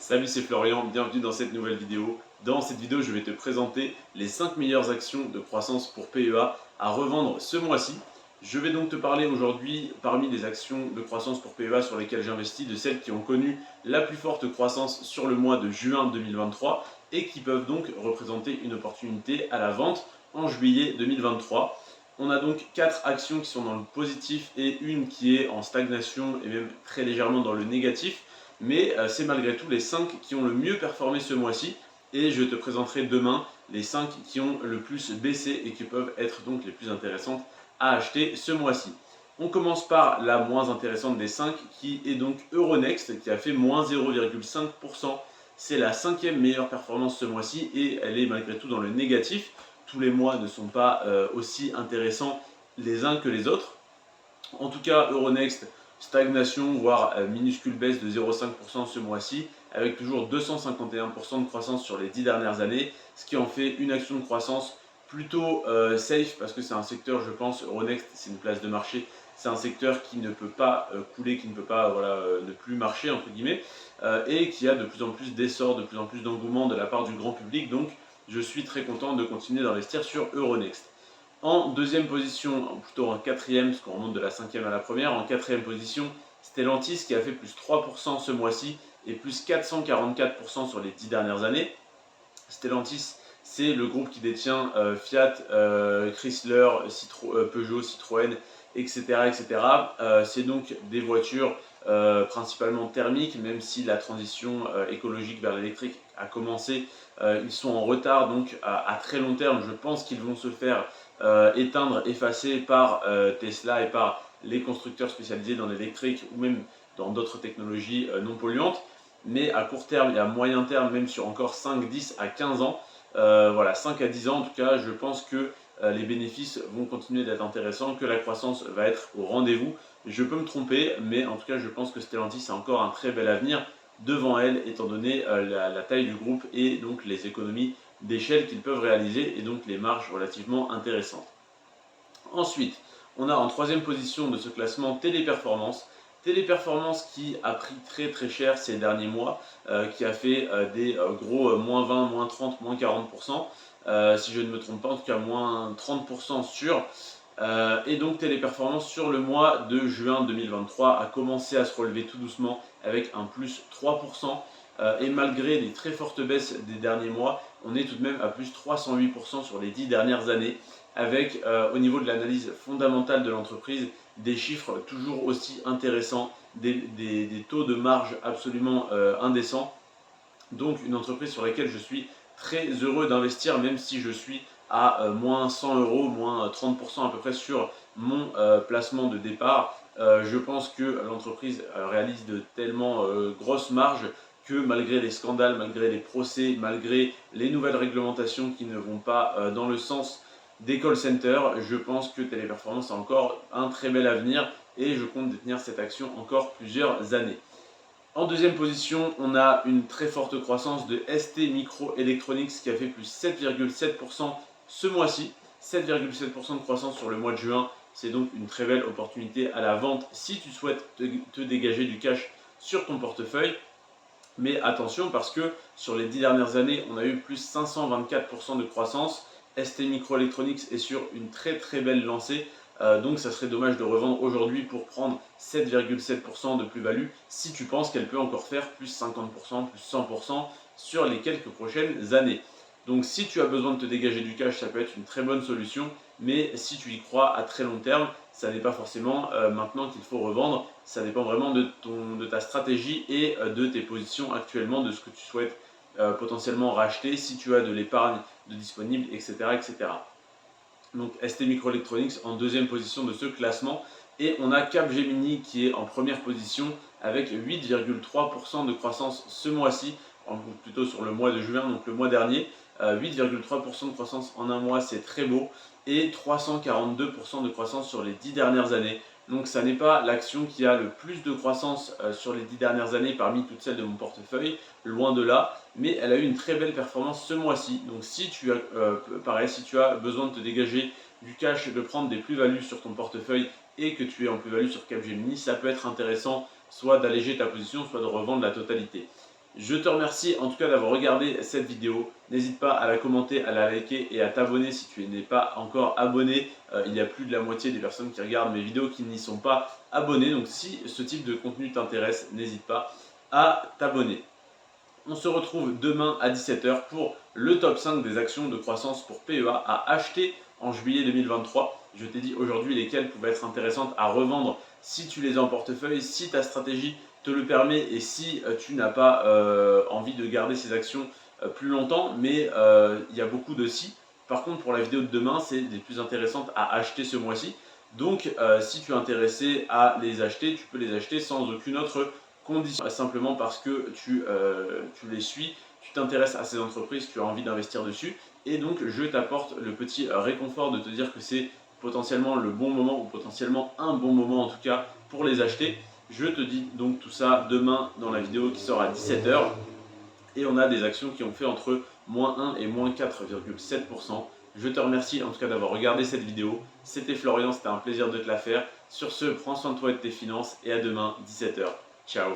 Salut, c'est Florian, bienvenue dans cette nouvelle vidéo. Dans cette vidéo, je vais te présenter les 5 meilleures actions de croissance pour PEA à revendre ce mois-ci. Je vais donc te parler aujourd'hui, parmi les actions de croissance pour PEA sur lesquelles j'investis, de celles qui ont connu la plus forte croissance sur le mois de juin 2023 et qui peuvent donc représenter une opportunité à la vente en juillet 2023. On a donc 4 actions qui sont dans le positif et une qui est en stagnation et même très légèrement dans le négatif. Mais c'est malgré tout les 5 qui ont le mieux performé ce mois-ci et je te présenterai demain les 5 qui ont le plus baissé et qui peuvent être donc les plus intéressantes à acheter ce mois-ci. On commence par la moins intéressante des 5 qui est donc Euronext qui a fait moins 0,5%. C'est la 5e meilleure performance ce mois-ci et elle est malgré tout dans le négatif. Tous les mois ne sont pas aussi intéressants les uns que les autres. En tout cas, Euronext, stagnation, voire minuscule baisse de 0,5% ce mois-ci, avec toujours 251% de croissance sur les 10 dernières années, ce qui en fait une action de croissance plutôt safe, parce que c'est un secteur, je pense, Euronext, c'est une place de marché, c'est un secteur qui ne peut pas couler, qui ne peut pas ne plus marcher, entre guillemets, et qui a de plus en plus d'essor, de plus en plus d'engouement de la part du grand public, donc je suis très content de continuer d'investir sur Euronext. En deuxième position, plutôt en quatrième, parce qu'on remonte de la cinquième à la première, en quatrième position, Stellantis qui a fait plus 3% ce mois-ci et plus 444% sur les 10 dernières années. Stellantis, c'est le groupe qui détient Fiat, Chrysler, Peugeot, Citroën, etc. etc. C'est donc des voitures principalement thermiques, même si la transition écologique vers l'électrique a commencé. Ils sont en retard, donc à très long terme, je pense qu'ils vont se faire éteindre, effacer par Tesla et par les constructeurs spécialisés dans l'électrique ou même dans d'autres technologies non polluantes. Mais à court terme et à moyen terme, même sur encore 5, 10 à 15 ans, voilà, 5 à 10 ans en tout cas, je pense que les bénéfices vont continuer d'être intéressants, que la croissance va être au rendez-vous. Je peux me tromper, mais en tout cas, je pense que Stellantis a encore un très bel avenir devant elle, étant donné la taille du groupe et donc les économies d'échelle qu'ils peuvent réaliser et donc les marges relativement intéressantes. Ensuite, on a en troisième position de ce classement Téléperformance. Téléperformance qui a pris très très cher ces derniers mois, qui a fait des gros moins 20, moins 30, moins 40%, si je ne me trompe pas, en tout cas moins 30% sur. Et donc Téléperformance sur le mois de juin 2023 a commencé à se relever tout doucement avec un plus 3%. Et malgré les très fortes baisses des derniers mois, on est tout de même à plus 308% sur les 10 dernières années, avec au niveau de l'analyse fondamentale de l'entreprise des chiffres toujours aussi intéressants, des taux de marge absolument indécents. Donc une entreprise sur laquelle je suis très heureux d'investir, même si je suis à moins 100 euros, moins 30% à peu près sur mon placement de départ. Je pense que l'entreprise réalise de tellement grosses marges que malgré les scandales, malgré les procès, malgré les nouvelles réglementations qui ne vont pas dans le sens des call centers, je pense que Téléperformance a encore un très bel avenir et je compte détenir cette action encore plusieurs années. En deuxième position, on a une très forte croissance de ST Microelectronics qui a fait plus 7,7% ce mois-ci. 7,7% de croissance sur le mois de juin, c'est donc une très belle opportunité à la vente si tu souhaites te dégager du cash sur ton portefeuille. Mais attention parce que sur les 10 dernières années, on a eu plus 524% de croissance. ST Microelectronics est sur une très très belle lancée. Donc ça serait dommage de revendre aujourd'hui pour prendre 7,7% de plus-value si tu penses qu'elle peut encore faire plus 50%, plus 100% sur les quelques prochaines années. Donc si tu as besoin de te dégager du cash, ça peut être une très bonne solution, mais si tu y crois à très long terme, ça n'est pas forcément maintenant qu'il faut revendre, ça dépend vraiment de ta stratégie et de tes positions actuellement, de ce que tu souhaites potentiellement racheter, si tu as de l'épargne de disponible, etc., etc. Donc ST Microelectronics en deuxième position de ce classement. Et on a Capgemini qui est en première position avec 8,3% de croissance ce mois-ci, plutôt sur le mois de juin, donc le mois dernier. 8,3% de croissance en un mois, c'est très beau. Et 342% de croissance sur les 10 dernières années. Donc ça n'est pas l'action qui a le plus de croissance sur les 10 dernières années parmi toutes celles de mon portefeuille, loin de là, mais elle a eu une très belle performance ce mois-ci. Donc si tu as, pareil, si tu as besoin de te dégager du cash, de prendre des plus-values sur ton portefeuille et que tu es en plus-value sur Capgemini, ça peut être intéressant soit d'alléger ta position, soit de revendre la totalité. Je te remercie en tout cas d'avoir regardé cette vidéo. N'hésite pas à la commenter, à la liker et à t'abonner si tu n'es pas encore abonné. Il y a plus de la moitié des personnes qui regardent mes vidéos qui n'y sont pas abonnées. Donc si ce type de contenu t'intéresse, n'hésite pas à t'abonner. On se retrouve demain à 17 h pour le top 5 des actions de croissance pour PEA à acheter en juillet 2023. Je t'ai dit aujourd'hui lesquelles pouvaient être intéressantes à revendre si tu les as en portefeuille, si ta stratégie te le permet et si tu n'as pas envie de garder ces actions plus longtemps, mais il y a beaucoup de si. Par contre, pour la vidéo de demain, c'est les plus intéressantes à acheter ce mois-ci. Donc, si tu es intéressé à les acheter, tu peux les acheter sans aucune autre condition, simplement parce que tu les suis, tu t'intéresses à ces entreprises, tu as envie d'investir dessus. Et donc, je t'apporte le petit réconfort de te dire que c'est potentiellement le bon moment ou potentiellement un bon moment en tout cas pour les acheter. Je te dis donc tout ça demain dans la vidéo qui sort à 17 h. Et on a des actions qui ont fait entre -1 et -4,7%. Je te remercie en tout cas d'avoir regardé cette vidéo. C'était Florian, c'était un plaisir de te la faire. Sur ce, prends soin de toi et de tes finances et à demain 17 h. Ciao.